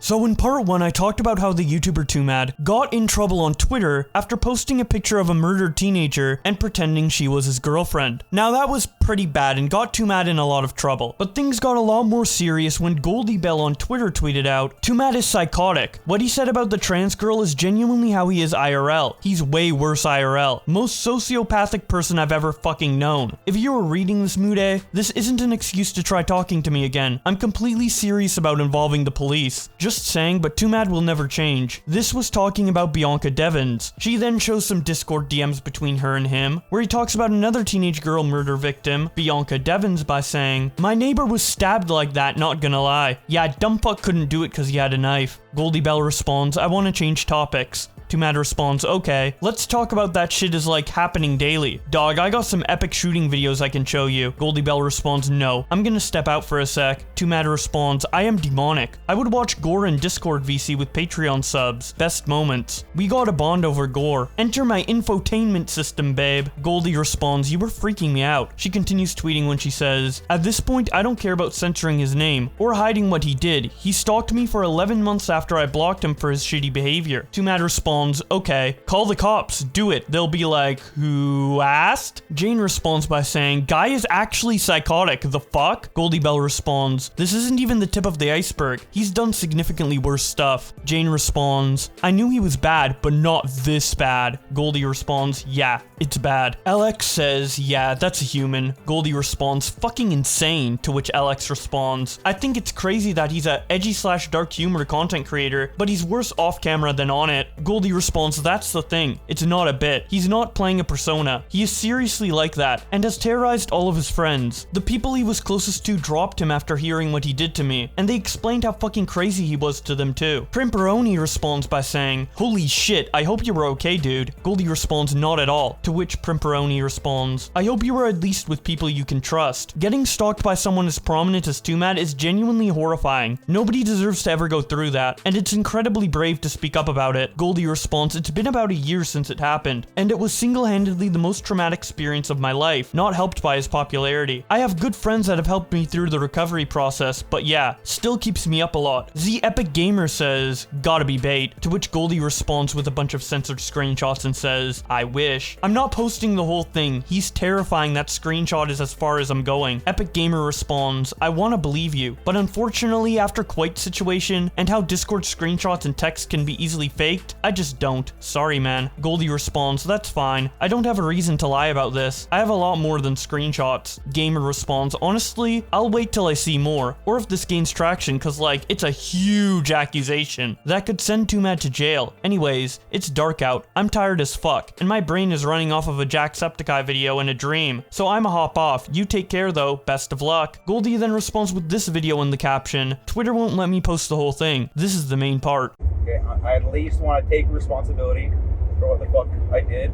So in part 1, I talked about how the YouTuber Twomad got in trouble on Twitter after posting a picture of a murdered teenager and pretending she was his girlfriend. Now that was pretty bad and got Twomad in a lot of trouble, but things got a lot more serious when Goldie Bell on Twitter tweeted out, "Twomad is psychotic. What he said about the trans girl is genuinely how he is IRL. He's way worse IRL. Most sociopathic person I've ever fucking known. If you were reading this, Mude, this isn't an excuse to try talking to me again. I'm completely serious about involving the police. Just saying, but Twomad will never change." This was talking about Bianca Devins. She then shows some Discord DMs between her and him, where he talks about another teenage girl murder victim, Bianca Devins, by saying, "My neighbor was stabbed like that, not gonna lie. Yeah, dumb fuck couldn't do it cause he had a knife." Goldie Bell responds, "I wanna change topics." Twomad responds, "Okay, let's talk about that shit is like happening daily. Dog, I got some epic shooting videos I can show you." Goldie Bell responds, "No, I'm gonna step out for a sec." Twomad responds, "I am demonic. I would watch gore in Discord VC with Patreon subs. Best moments. We got a bond over gore. Enter my infotainment system, babe." Goldie responds, "You were freaking me out." She continues tweeting when she says, "At this point, I don't care about censoring his name or hiding what he did. He stalked me for 11 months after I blocked him for his shitty behavior." Twomad responds, "Okay, call the cops, do it. They'll be like, who asked?" Jane responds by saying, "Guy is actually psychotic, the fuck?" Goldie Bell responds, "This isn't even the tip of the iceberg. He's done significantly worse stuff." Jane responds, "I knew he was bad, but not this bad." Goldie responds, "Yeah, it's bad." LX says, "Yeah, that's a human." Goldie responds, "Fucking insane," to which LX responds, "I think it's crazy that he's a edgy/dark humor content creator, but he's worse off camera than on it." Goldie responds, "That's the thing. It's not a bit. He's not playing a persona. He is seriously like that and has terrorized all of his friends. The people he was closest to dropped him after hearing what he did to me, and they explained how fucking crazy he was to them too." Primperoni responds by saying, "Holy shit, I hope you were okay, dude." Goldie responds, "Not at all," to which Primperoni responds, "I hope you were at least with people you can trust. Getting stalked by someone as prominent as Twomad is genuinely horrifying. Nobody deserves to ever go through that, and it's incredibly brave to speak up about it." Goldie responds, "It's been about a year since it happened, and it was single-handedly the most traumatic experience of my life, not helped by his popularity. I have good friends that have helped me through the recovery process, but yeah, still keeps me up a lot." The Epic Gamer says, "Gotta be bait," to which Goldie responds with a bunch of censored screenshots and says, "I wish. I'm not posting the whole thing. He's terrifying. That screenshot is as far as I'm going." Epic Gamer responds, "I wanna believe you, but unfortunately after Quite situation and how Discord screenshots and text can be easily faked, I just don't. Sorry, man." Goldie responds, "That's fine. I don't have a reason to lie about this. I have a lot more than screenshots." Gamer responds, "Honestly, I'll wait till I see more, or if this gains traction, cause like, it's a huge accusation that could send Twomad to jail. Anyways, it's dark out, I'm tired as fuck, and my brain is running off of a Jacksepticeye video in a dream, so I'ma hop off. You take care though, best of luck." Goldie then responds with this video in the caption, "Twitter won't let me post the whole thing. This is the main part." Okay, I at least want to take responsibility for what the fuck I did,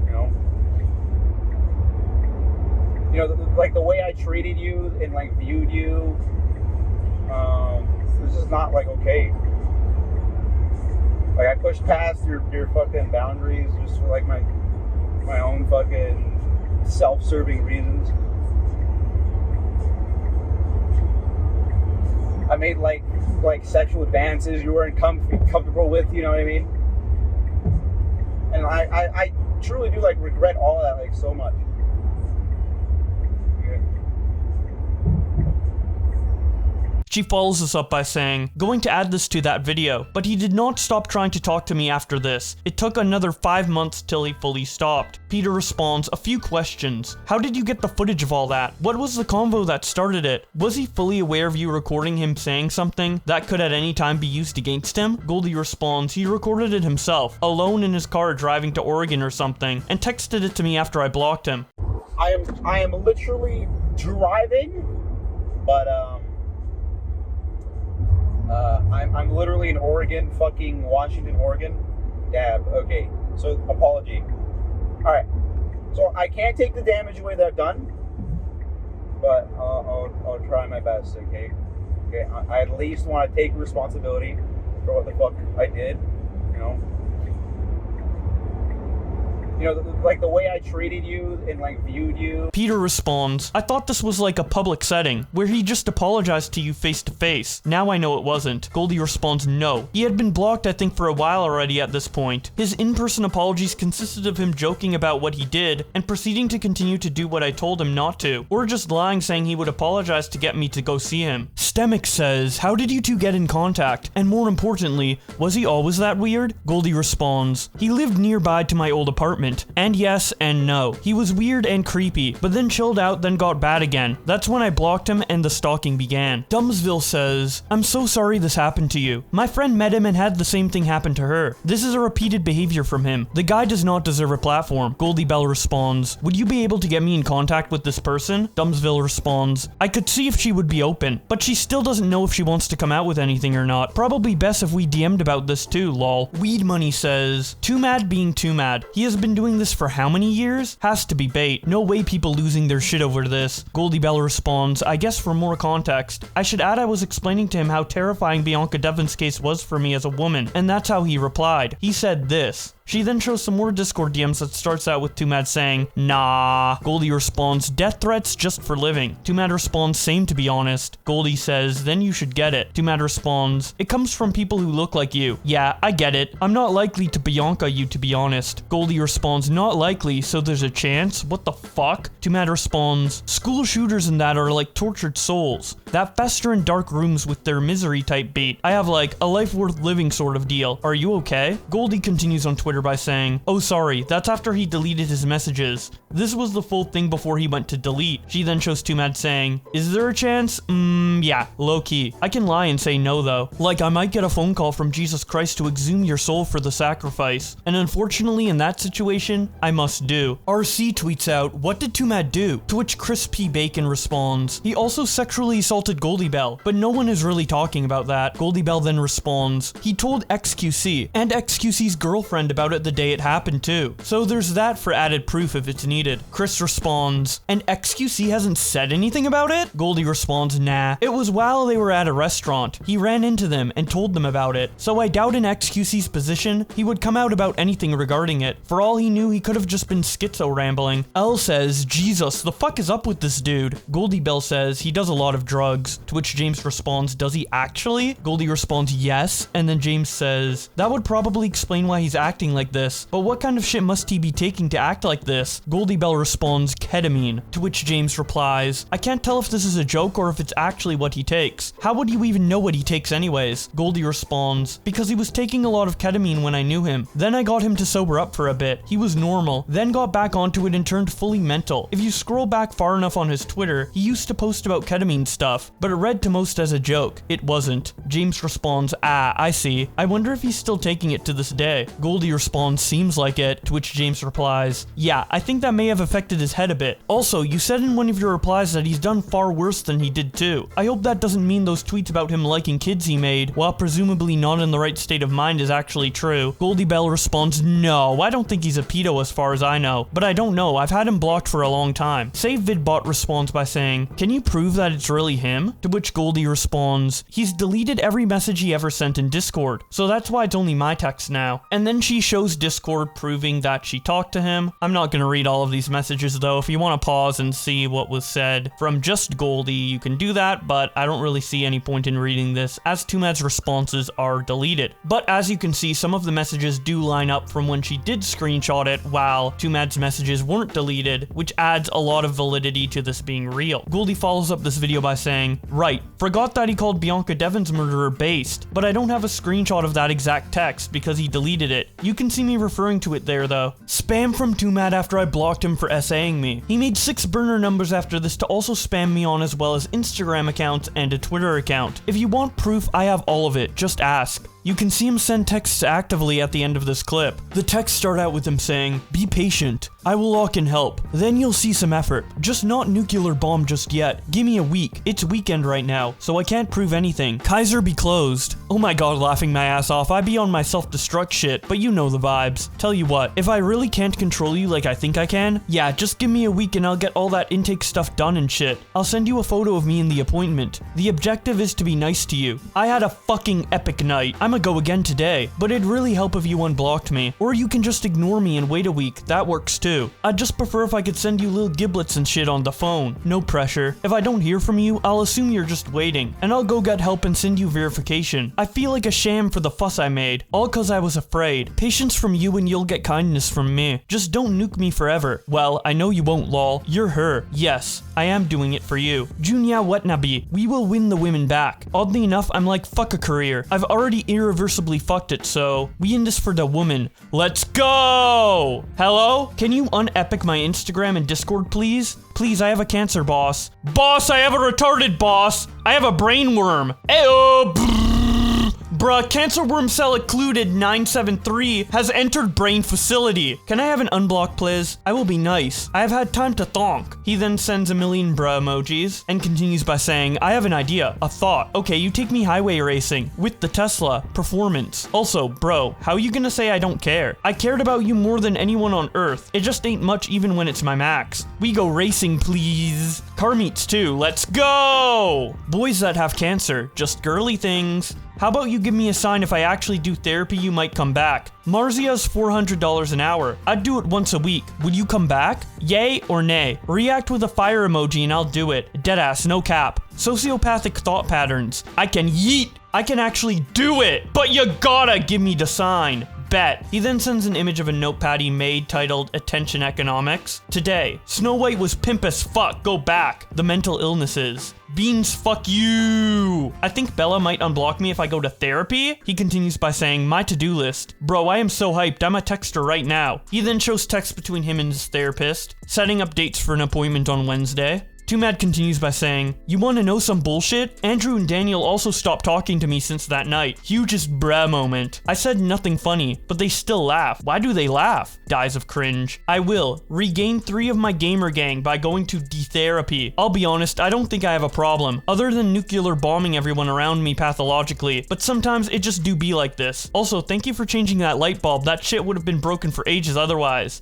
you know? Like the way I treated you and like viewed you, this is not like okay. Like I pushed past your fucking boundaries just for like my own fucking self-serving reasons. I made like sexual advances you weren't comfortable with, you know what I mean? And I truly do like regret all of that like so much. She follows this up by saying, "Going to add this to that video, but he did not stop trying to talk to me after this. It took another 5 months till he fully stopped." Peter responds, "A few questions. How did you get the footage of all that? What was the convo that started it? Was he fully aware of you recording him saying something that could at any time be used against him?" Goldie responds, "He recorded it himself, alone in his car driving to Oregon or something, and texted it to me after I blocked him." I am literally driving, but I'm literally in Oregon, fucking Washington, Oregon. Dab. Okay, so apology. All right, so I can't take the damage away that I've done, but I'll try my best. Okay. I at least want to take responsibility for what the fuck I did. You you know, like the way I treated you and like viewed you. Peter responds, I thought this was like a public setting, where he just apologized to you face to face. Now I know it wasn't. Goldie responds, no. He had been blocked I think for a while already at this point. His in-person apologies consisted of him joking about what he did, and proceeding to continue to do what I told him not to, or just lying saying he would apologize to get me to go see him. Stemic says, how did you two get in contact? And more importantly, was he always that weird? Goldie responds, he lived nearby to my old apartment, and yes and no. He was weird and creepy, but then chilled out, then got bad again. That's when I blocked him and the stalking began. Dumbsville says, I'm so sorry this happened to you. My friend met him and had the same thing happen to her. This is a repeated behavior from him. The guy does not deserve a platform. Goldie Bell responds, would you be able to get me in contact with this person? Dumbsville responds, I could see if she would be open, but she still doesn't know if she wants to come out with anything or not. Probably best if we DM'd about this too, lol. Weed Money says, Twomad being Twomad. He has been doing this for how many years? Has to be bait. No way people losing their shit over this. Goldie Bell responds, I guess for more context, I should add I was explaining to him how terrifying Bianca Devon's case was for me as a woman, and that's how he replied. He said this. She then shows some more Discord DMs that starts out with Twomad saying, nah. Goldie responds, death threats just for living. Twomad responds, same to be honest. Goldie says, then you should get it. Twomad responds, it comes from people who look like you. Yeah, I get it. I'm not likely to Bianca you to be honest. Goldie responds, not likely, so there's a chance? What the fuck? Twomad responds, school shooters and that are like tortured souls that fester in dark rooms with their misery type bait. I have like a life worth living sort of deal. Are you okay? Goldie continues on Twitter by saying, oh sorry, that's after he deleted his messages. This was the full thing before he went to delete. She then shows Twomad saying, is there a chance? Yeah, low key. I can lie and say no though. Like I might get a phone call from Jesus Christ to exhume your soul for the sacrifice. And unfortunately in that situation, I must do. RC tweets out, what did Twomad do? To which Chris P. Bacon responds, he also sexually assaulted Goldie Bell, but no one is really talking about that. Goldie Bell then responds, he told XQC and XQC's girlfriend about it the day it happened too. So there's that for added proof if it's needed. Chris responds, and XQC hasn't said anything about it? Goldie responds, nah. It was while they were at a restaurant. He ran into them and told them about it. So I doubt in XQC's position, he would come out about anything regarding it. For all he knew, he could have just been schizo rambling. L says, Jesus, the fuck is up with this dude? Goldie Bell says, he does a lot of drugs. To which James responds, does he actually? Goldie responds, yes. And then James says, that would probably explain why he's acting like this. But what kind of shit must he be taking to act like this? Goldie Bell responds, ketamine. To which James replies, I can't tell if this is a joke or if it's actually what he takes. How would you even know what he takes anyways? Goldie responds, because he was taking a lot of ketamine when I knew him. Then I got him to sober up for a bit. He was normal, then got back onto it and turned fully mental. If you scroll back far enough on his Twitter, he used to post about ketamine stuff, but it read to most as a joke. It wasn't. James responds, ah, I see. I wonder if he's still taking it to this day. Goldie responds, seems like it. To which James replies, yeah, I think that may have affected his head a bit. Also, you said in one of your replies that he's done far worse than he did too. I hope that doesn't mean those tweets about him liking kids he made, while presumably not in the right state of mind, is actually true. Goldie Bell responds, no, I don't think he's a pedo as far as I know, but I don't know, I've had him blocked for a long time. SaveVidBot responds by saying, can you prove that it's really him? To which Goldie responds, he's deleted every message he ever sent in Discord, so that's why it's only my text now. And then she shows Discord proving that she talked to him. I'm not gonna read all of these messages though. If you want to pause and see what was said from just Goldie, you can do that, but I don't really see any point in reading this as Twomad's responses are deleted. But as you can see, some of the messages do line up from when she did screenshot it, while Twomad's messages weren't deleted, which adds a lot of validity to this being real. Goldie follows up this video by saying, right, forgot that he called Bianca Devon's murderer based, but I don't have a screenshot of that exact text because he deleted it. You can see me referring to it there though. Spam from Twomad after I blocked him for essaying me. He made 6 burner numbers after this to also spam me on, as well as Instagram accounts and a Twitter account. If you want proof, I have all of it, just ask. You can see him send texts actively at the end of this clip. The texts start out with him saying, be patient. I will lock in help. Then you'll see some effort. Just not nuclear bomb just yet. Give me a week. It's weekend right now, so I can't prove anything. Kaiser be closed. Oh my god, laughing my ass off. I be on my self-destruct shit, but you know the vibes. Tell you what, if I really can't control you like I think I can, yeah, just give me a week and I'll get all that intake stuff done and shit. I'll send you a photo of me in the appointment. The objective is to be nice to you. I had a fucking epic night. I'ma go again today, but it'd really help if you unblocked me. Or you can just ignore me and wait a week. That works too. I'd just prefer if I could send you little giblets and shit on the phone. No pressure. If I don't hear from you, I'll assume you're just waiting, and I'll go get help and send you verification. I feel like a sham for the fuss I made, all cause I was afraid. Patience from you and you'll get kindness from me. Just don't nuke me forever. Well, I know you won't, lol. You're her. Yes, I am doing it for you. Junya Wetnabi. We will win the women back. Oddly enough, I'm like, fuck a career. I've already irreversibly fucked it, so we in this for the woman. Let's go! Hello? Can you unepic my Instagram and Discord, please? Please, I have a cancer, boss. Boss, I have a retarded boss. I have a brain worm. Ayo! Bruh, cancer worm cell occluded 973 has entered brain facility. Can I have an unblock, please? I will be nice. I have had time to thonk. He then sends a million bruh emojis and continues by saying, I have an idea, a thought. Okay, you take me highway racing with the Tesla performance. Also, bro, how you gonna say I don't care? I cared about you more than anyone on earth. It just ain't much even when it's my max. We go racing, please. Car meets too. Let's go! Boys that have cancer, just girly things. How about you give me a sign if I actually do therapy, you might come back. Marzia's $400 an hour. I'd do it once a week. Would you come back? Yay or nay? React with a fire emoji and I'll do it. Deadass, no cap. Sociopathic thought patterns. I can yeet. I can actually do it. But you gotta give me the sign. Bet. He then sends an image of a notepad he made titled Attention Economics. Today, Snow White was pimp as fuck. Go back. The mental illnesses. Beans, fuck you. I think Bella might unblock me if I go to therapy. He continues by saying, my to-do list. Bro, I am so hyped. I'm a texter right now. He then shows text between him and his therapist, setting up dates for an appointment on Wednesday. Twomad continues by saying, you wanna know some bullshit? Andrew and Daniel also stopped talking to me since that night. Hugest bruh moment. I said nothing funny, but they still laugh. Why do they laugh? Dies of cringe. I will regain 3 of my gamer gang by going to therapy. I'll be honest, I don't think I have a problem, other than nuclear bombing everyone around me pathologically, but sometimes it just do be like this. Also, thank you for changing that light bulb. That shit would have been broken for ages otherwise.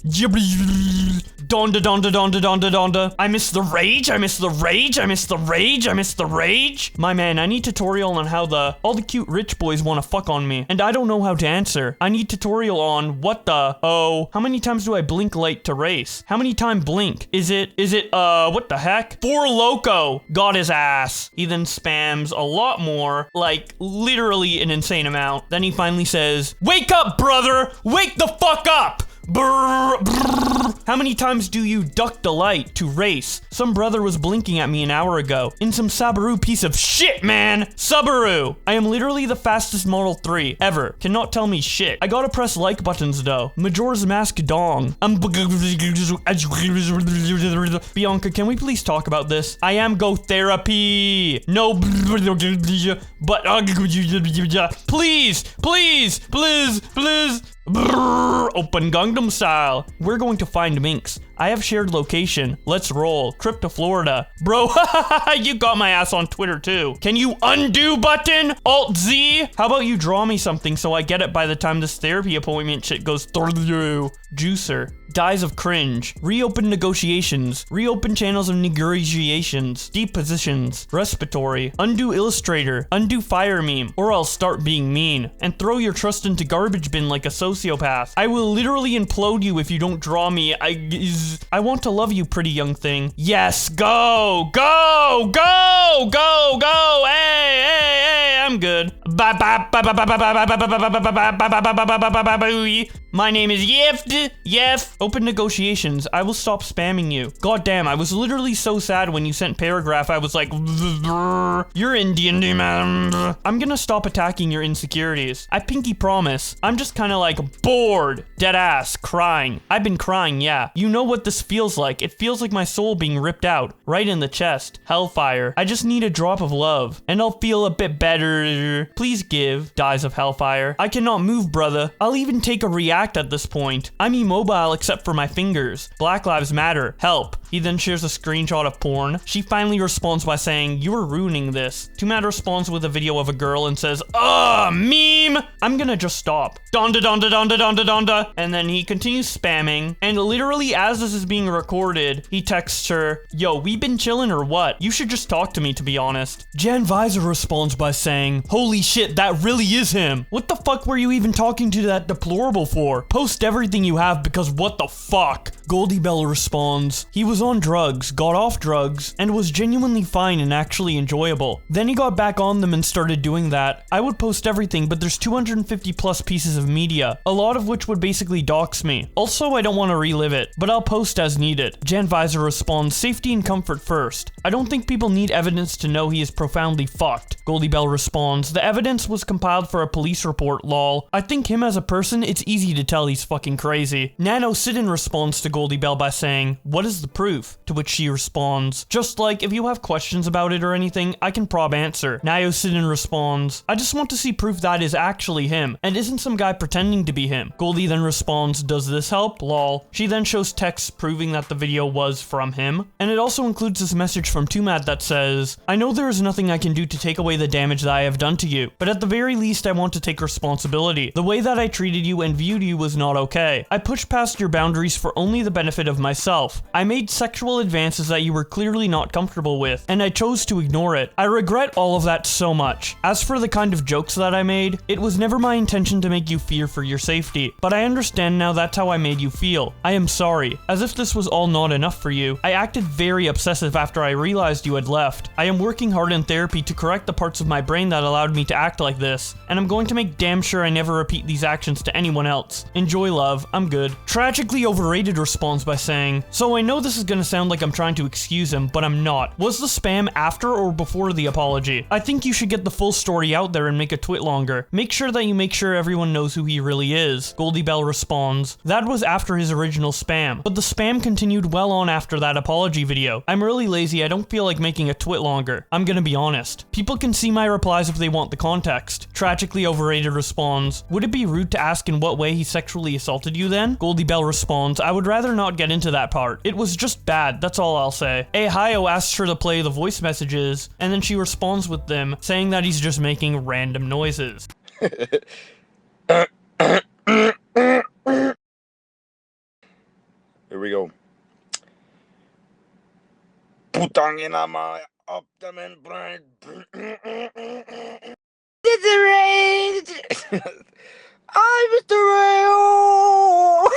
Donda donda donda donda donda. I miss the rage. I miss the rage. I miss the rage. I miss the rage. My man, I need tutorial on how all the cute rich boys want to fuck on me, and I don't know how to answer. I need tutorial on what the how many times do I blink light to race? How many time blink? Is it what the heck? 4 loco. Got his ass. He then spams a lot more, like literally an insane amount. Then he finally says, wake up, brother. Wake the fuck up. Brr, brr. How many times do you duck the light to race? Some brother was blinking at me an hour ago in some Subaru piece of shit, man. Subaru. I am literally the fastest Model 3 ever. Cannot tell me shit. I gotta press like buttons though. Majora's Mask dong. Bianca, can we please talk about this? I am go therapy. No, but please, please, please, please. Brrr, open Gangnam style. We're going to find minks. I have shared location. Let's roll. Trip to Florida. Bro, you got my ass on Twitter too. Can you undo button? Alt Z? How about you draw me something so I get it by the time this therapy appointment shit goes through? Juicer. Dies of cringe. Reopen negotiations. Reopen channels of negotiations. Deep positions. Respiratory. Undo illustrator. Undo fire meme. Or I'll start being mean. And throw your trust into garbage bin like a sociopath. I will literally implode you if you don't draw me. I want to love you, pretty young thing. Yes, go! Go! Go! Go! Go! Hey! Hey! Hey! I'm good. My name is Yeft. Yef. Open negotiations. I will stop spamming you. God damn, I was literally so sad when you sent paragraph. I was like, you're Indian, man. I'm gonna stop attacking your insecurities. I pinky promise. I'm just kind of like bored. Dead ass. Crying. I've been crying, yeah. You know what this feels like. It feels like my soul being ripped out. Right in the chest. Hellfire. I just need a drop of love. And I'll feel a bit better. Please give. Dies of Hellfire. I cannot move, brother. I'll even take a react at this point. I'm immobile except except for my fingers. Black Lives Matter. Help. He then shares a screenshot of porn. She finally responds by saying, "You are ruining this." Twomad responds with a video of a girl and says, "Ugh, meme!" I'm gonna just stop. Donda donda donda donda donda. And then he continues spamming. And literally as this is being recorded, he texts her, "Yo, we been chilling or what? You should just talk to me, to be honest." Jan Visor responds by saying, "Holy shit, that really is him. What the fuck were you even talking to that deplorable for? Post everything you have because what the fuck?" Goldie Bell responds, "He was on drugs, got off drugs, and was genuinely fine and actually enjoyable. Then he got back on them and started doing that. I would post everything, but there's 250 plus pieces of media, a lot of which would basically dox me. Also, I don't want to relive it, but I'll post as needed." Jan Visor responds, "Safety and comfort first. I don't think people need evidence to know he is profoundly fucked." Goldie Bell responds, "The evidence was compiled for a police report, lol. I think him as a person, it's easy to tell he's fucking crazy." Nano Sidin responds to Goldie Bell by saying, "What is the proof?" To which she responds, "Just like, if you have questions about it or anything, I can prob answer." Nano Sidin responds, "I just want to see proof that is actually him, and isn't some guy pretending to be him." Goldie then responds, "Does this help? Lol." She then shows texts proving that the video was from him, and it also includes this message from Twomad that says, "I know there is nothing I can do to take away the damage that I have done to you, but at the very least I want to take responsibility. The way that I treated you and viewed you was not okay. I pushed past your boundaries for only the benefit of myself. I made sexual advances that you were clearly not comfortable with, and I chose to ignore it. I regret all of that so much. As for the kind of jokes that I made, it was never my intention to make you fear for your safety, but I understand now that's how I made you feel. I am sorry. As if this was all not enough for you, I acted very obsessive after I realized you had left. I am working hard in therapy to correct the parts of my brain that allowed me to act like this, and I'm going to make damn sure I never repeat these actions to anyone else. Enjoy, love. I'm good." Tragically Overrated responds by saying, "So I know this is gonna sound like I'm trying to excuse him, but I'm not. Was the spam after or before the apology? I think you should get the full story out there and make a twit longer. Make sure that you make sure everyone knows who he really is." Goldie Bell responds, "That was after his original spam, but the spam continued well on after that apology video. I'm really lazy, I don't feel like making a twit longer. I'm gonna be honest. People can see my replies if they want the context." Tragically Overrated responds, "Would it be rude to ask in what way he sexually assaulted you then?" Goldie Bell responds, "I would rather not get into that part. It was just bad, that's all I'll say." Ohio asks her to play the voice messages, and then she responds with them, saying that he's just making random noises. Here we go. Putang ina my optimum brain. It's a rage. I'm Mr. Rail.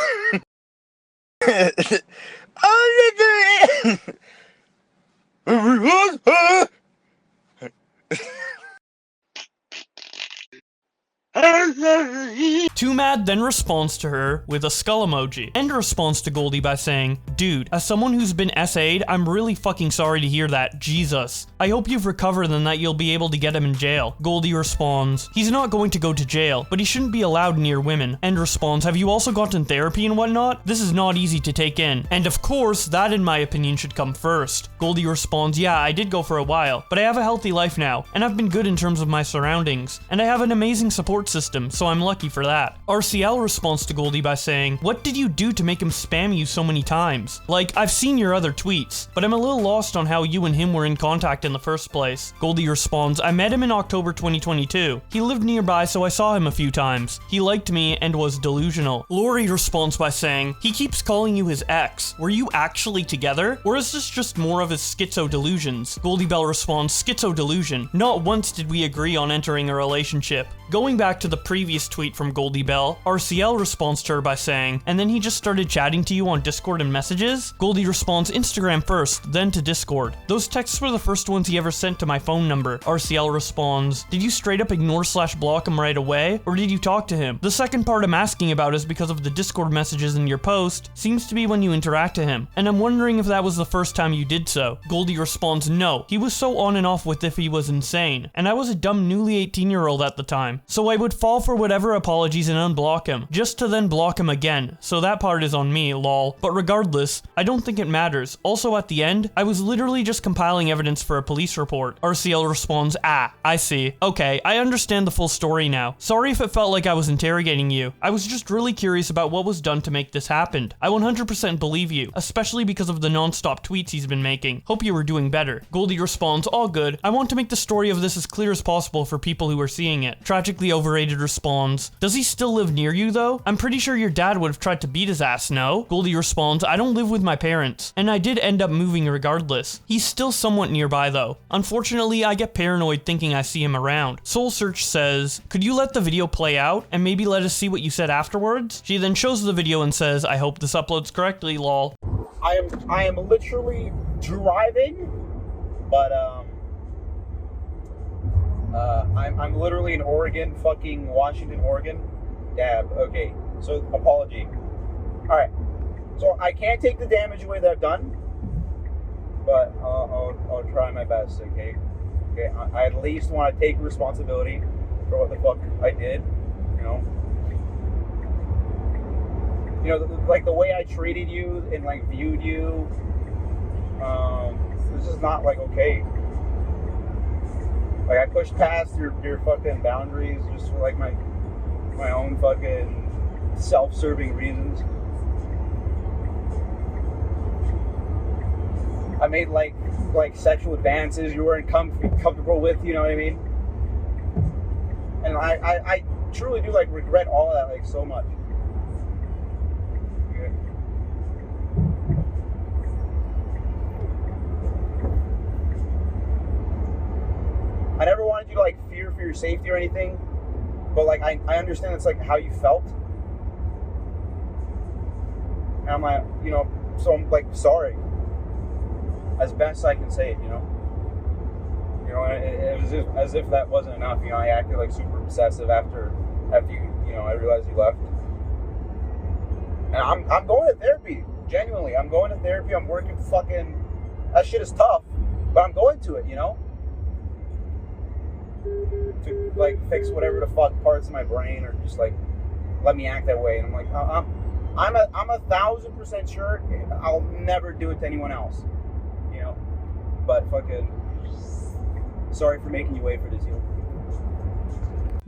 Twomad then responds to her with a skull emoji, and responds to Goldie by saying, "Dude, as someone who's been SA'd, I'm really fucking sorry to hear that, Jesus. I hope you've recovered and that you'll be able to get him in jail." Goldie responds, "He's not going to go to jail, but he shouldn't be allowed near women." And responds, "Have you also gotten therapy and whatnot? This is not easy to take in. And of course, that in my opinion should come first." Goldie responds, "Yeah, I did go for a while, but I have a healthy life now, and I've been good in terms of my surroundings, and I have an amazing support system, so I'm lucky for that." RCL responds to Goldie by saying, "What did you do to make him spam you so many times? Like, I've seen your other tweets, but I'm a little lost on how you and him were in contact in the first place." Goldie responds, "I met him in October 2022. He lived nearby, so I saw him a few times. He liked me and was delusional." Lori responds by saying, "He keeps calling you his ex. Were you actually together? Or is this just more of his schizo delusions?" Goldie Bell responds, "Schizo delusion. Not once did we agree on entering a relationship." Going back to the previous tweet from Goldie Bell, RCL responds to her by saying, "And then he just started chatting to you on Discord and messages?" Goldie responds, "Instagram first, then to Discord. Those texts were the first ones he ever sent to my phone number." RCL responds, "Did you straight up ignore/block him right away? Or did you talk to him? The second part I'm asking about is because of the Discord messages in your post, seems to be when you interact to him, and I'm wondering if that was the first time you did so." Goldie responds, "No, he was so on and off with if he was insane, and I was a dumb newly 18-year-old at the time. So I would fall for whatever apologies and unblock him, just to then block him again. So that part is on me, lol. But regardless, I don't think it matters. Also at the end, I was literally just compiling evidence for a police report. RCL responds, ah, I see. Okay, I understand the full story now. Sorry if it felt like I was interrogating you. I was just really curious about what was done to make this happen. I 100% believe you, especially because of the non-stop tweets he's been making. Hope you were doing better. Goldie responds, all good. I want to make the story of this as clear as possible for people who are seeing it. Tragically Overrated responds, does he still live near you though? I'm pretty sure your dad would have tried to beat his ass, no? Goldie responds, I don't live with my parents, and I did end up moving regardless. He's still somewhat nearby though. Unfortunately, I get paranoid thinking I see him around. Soul Search says, could you let the video play out and maybe let us see what you said afterwards? She then shows the video and says, I hope this uploads correctly, lol. I am literally driving, but I'm literally in Oregon, fucking Washington, Oregon. Dab. Okay. So apology. All right. So I can't take the damage away that I've done, but I'll try my best. Okay. Okay. I at least want to take responsibility for what the fuck I did. You know. You know, like the way I treated you and like viewed you, this is not like okay. Like I pushed past your fucking boundaries just for like my own fucking self-serving reasons. I made like sexual advances you weren't comfortable with, you know what I mean? And I truly do like regret all of that like so much. I never wanted you to like fear for your safety or anything, but like I understand it's like how you felt, and I'm like, you know, so I'm like sorry, as best I can say it, you know. It was as if that wasn't enough, you know. I acted like super obsessive after you know, I realized you left, and I'm going to therapy. Genuinely, I'm going to therapy. I'm working fucking. That shit is tough, but I'm going to it, you know. To like fix whatever the fuck parts of my brain or just like let me act that way, and I'm like I'm 1,000% sure I'll never do it to anyone else, you know. But fucking sorry for making you wait for this, you.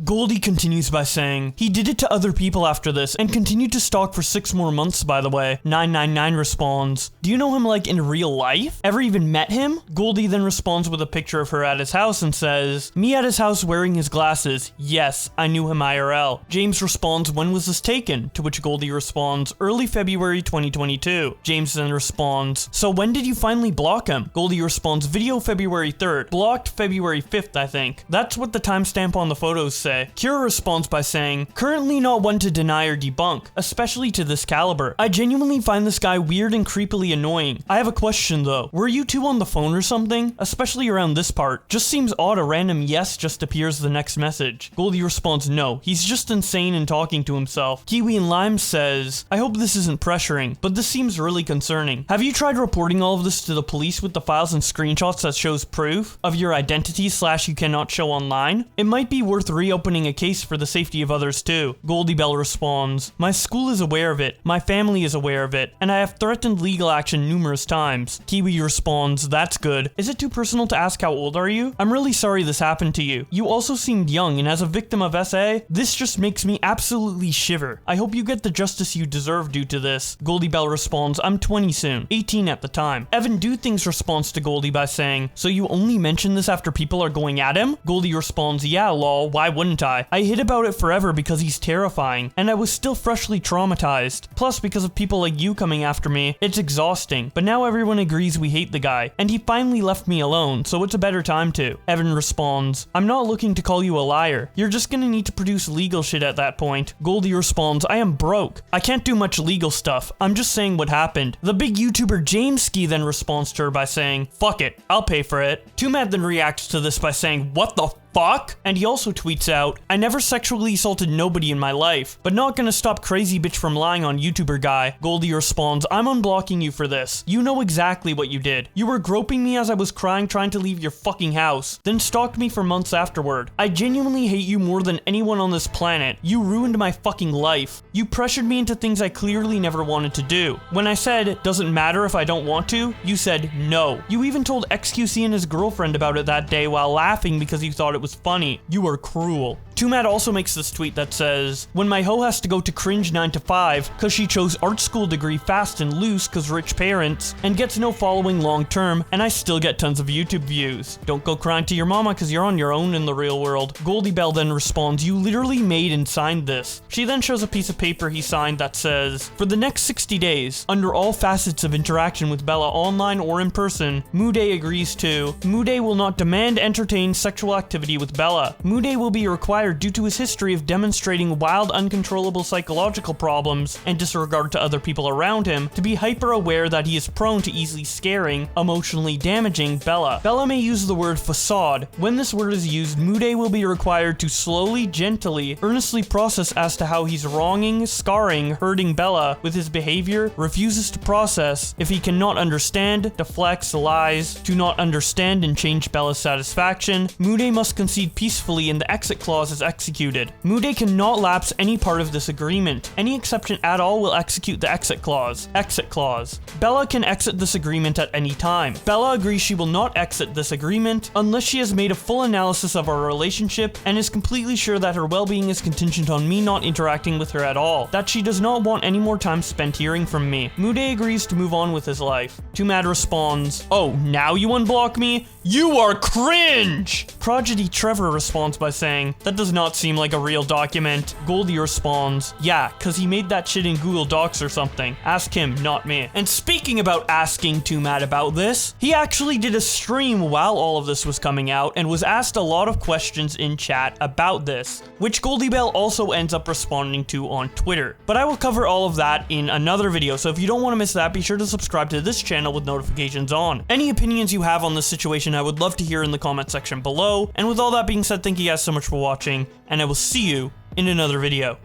Goldie continues by saying, he did it to other people after this and continued to stalk for 6 more months, by the way. 999 responds, do you know him like in real life? Ever even met him? Goldie then responds with a picture of her at his house and says, me at his house wearing his glasses. Yes, I knew him IRL. James responds, when was this taken? To which Goldie responds, early February 2022. James then responds, so when did you finally block him? Goldie responds, video February 3rd. Blocked February 5th, I think. That's what the timestamp on the photos say. Kira responds by saying, currently not one to deny or debunk, especially to this caliber. I genuinely find this guy weird and creepily annoying. I have a question though. Were you two on the phone or something? Especially around this part. Just seems odd a random yes just appears the next message. Goldie responds, no, he's just insane and talking to himself. Kiwi and Lime says, I hope this isn't pressuring, but this seems really concerning. Have you tried reporting all of this to the police with the files and screenshots that shows proof of your identity / you cannot show online? It might be worth reopening a case for the safety of others too. Goldie Bell responds, my school is aware of it, my family is aware of it, and I have threatened legal action numerous times. Kiwi responds, that's good. Is it too personal to ask how old are you? I'm really sorry this happened to you. You also seemed young, and as a victim of SA, this just makes me absolutely shiver. I hope you get the justice you deserve due to this. Goldie Bell responds, I'm 20 soon, 18 at the time. Evan Do Things responds to Goldie by saying, so you only mention this after people are going at him? Goldie responds, yeah lol, why wouldn't I? I hid about it forever because he's terrifying, and I was still freshly traumatized. Plus, because of people like you coming after me, it's exhausting. But now everyone agrees we hate the guy, and he finally left me alone, so it's a better time to. Evan responds, I'm not looking to call you a liar. You're just gonna need to produce legal shit at that point. Goldie responds, I am broke. I can't do much legal stuff. I'm just saying what happened. The big YouTuber Jameski then responds to her by saying, fuck it, I'll pay for it. Twomad then reacts to this by saying, what the fuck? And he also tweets out, I never sexually assaulted nobody in my life, but not gonna stop crazy bitch from lying on YouTuber guy. Goldie responds, I'm unblocking you for this. You know exactly what you did. You were groping me as I was crying trying to leave your fucking house, then stalked me for months afterward. I genuinely hate you more than anyone on this planet. You ruined my fucking life. You pressured me into things I clearly never wanted to do. When I said, doesn't matter if I don't want to, you said no. You even told XQC and his girlfriend about it that day while laughing because you thought it was funny. You are cruel. Twomad also makes this tweet that says, when my hoe has to go to cringe 9 to 5 cause she chose art school degree fast and loose cause rich parents, and gets no following long term, and I still get tons of YouTube views. Don't go crying to your mama cause you're on your own in the real world. Goldie Bell then responds, you literally made and signed this. She then shows a piece of paper he signed that says, for the next 60 days, under all facets of interaction with Bella online or in person, Mude agrees to, Mude will not demand entertain sexual activity with Bella. Mude will be required due to his history of demonstrating wild, uncontrollable psychological problems and disregard to other people around him to be hyper aware that he is prone to easily scaring, emotionally damaging Bella. Bella may use the word facade. When this word is used, Mude will be required to slowly, gently, earnestly process as to how he's wronging, scarring, hurting Bella with his behavior, refuses to process. If he cannot understand, deflects, lies, do not understand and change Bella's satisfaction, Mude must concede peacefully and the exit clause is executed. Mude cannot lapse any part of this agreement. Any exception at all will execute the exit clause. Exit clause. Bella can exit this agreement at any time. Bella agrees she will not exit this agreement unless she has made a full analysis of our relationship and is completely sure that her well-being is contingent on me not interacting with her at all, that she does not want any more time spent hearing from me. Mude agrees to move on with his life. Twomad responds, oh, now you unblock me? You are cringe! Prodigy Trevor responds by saying, that does not seem like a real document. Goldie responds, yeah, cause he made that shit in Google Docs or something. Ask him, not me. And speaking about asking Twomad about this, he actually did a stream while all of this was coming out and was asked a lot of questions in chat about this, which Goldie Bell also ends up responding to on Twitter. But I will cover all of that in another video, so if you don't want to miss that, be sure to subscribe to this channel with notifications on. Any opinions you have on this situation, I would love to hear in the comment section below. And with all that being said, thank you guys so much for watching, and I will see you in another video.